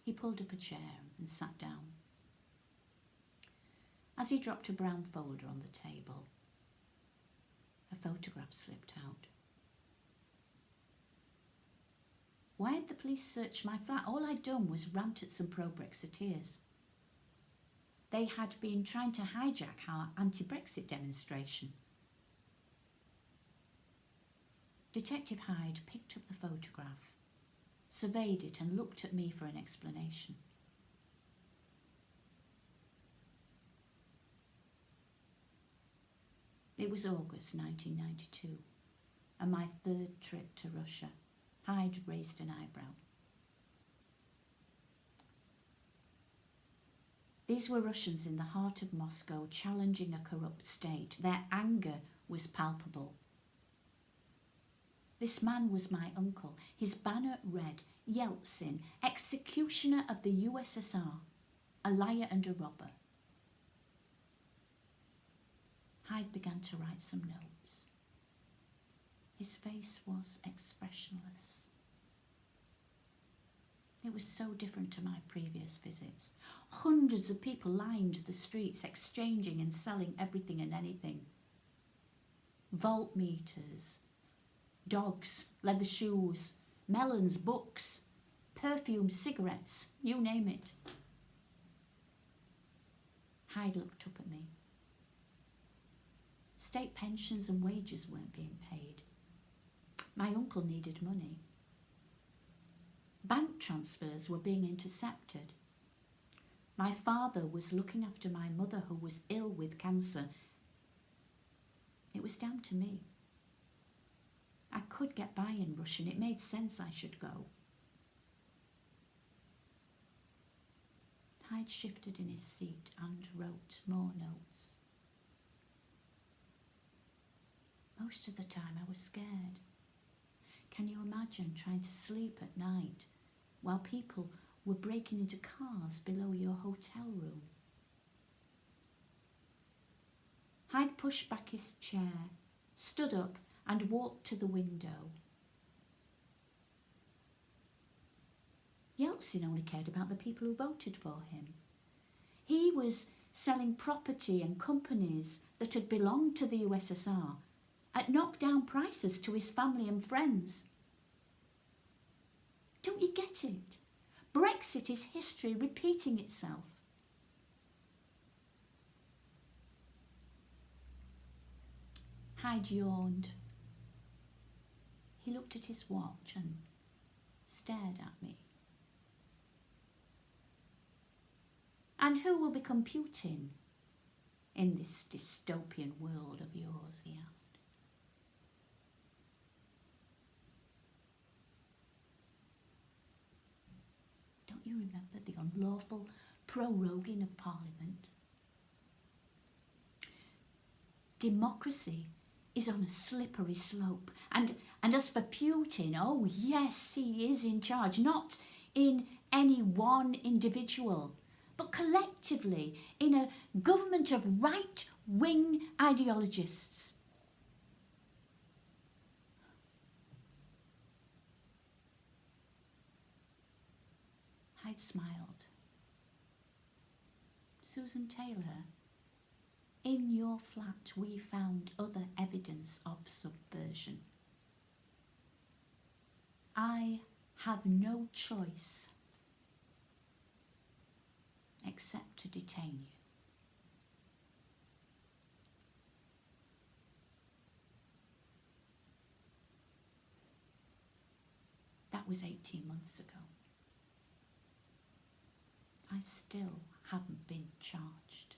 He pulled up a chair and sat down. As he dropped a brown folder on the table, a photograph slipped out. Why had the police searched my flat? All I'd done was rant at some pro-Brexiteers. They had been trying to hijack our anti-Brexit demonstration. Detective Hyde picked up the photograph, surveyed it and looked at me for an explanation. It was August 1992 and my third trip to Russia. Hyde raised an eyebrow. These were Russians in the heart of Moscow challenging a corrupt state. Their anger was palpable. This man was my uncle. His banner read, Yeltsin, executioner of the USSR, a liar and a robber. Hyde began to write some notes. His face was expressionless. It was so different to my previous visits. Hundreds of people lined the streets, exchanging and selling everything and anything. Voltmeters, dogs, leather shoes, melons, books, perfume, cigarettes, you name it. Hyde looked up at me. State pensions and wages weren't being paid. My uncle needed money. Bank transfers were being intercepted. My father was looking after my mother who was ill with cancer. It was down to me. I could get by in Russian. It made sense I should go. Hyde shifted in his seat and wrote more notes. Most of the time I was scared. Can you imagine trying to sleep at night while people were breaking into cars below your hotel room? Hyde pushed back his chair, stood up and walked to the window. Yeltsin only cared about the people who voted for him. He was selling property and companies that had belonged to the USSR at knockdown prices to his family and friends. Don't you get it? Brexit is history repeating itself. Hyde yawned. He looked at his watch and stared at me. And who will become Putin in this dystopian world of yours, he asked. Don't you remember the unlawful proroguing of Parliament? Democracy is on a slippery slope. And as for Putin, oh yes, he is in charge, not in any one individual, but collectively in a government of right-wing ideologists. Hyde smiled. Susan Taylor, in your flat we found other evidence of subversion. I have no choice except to detain you. That was 18 months ago. I still haven't been charged.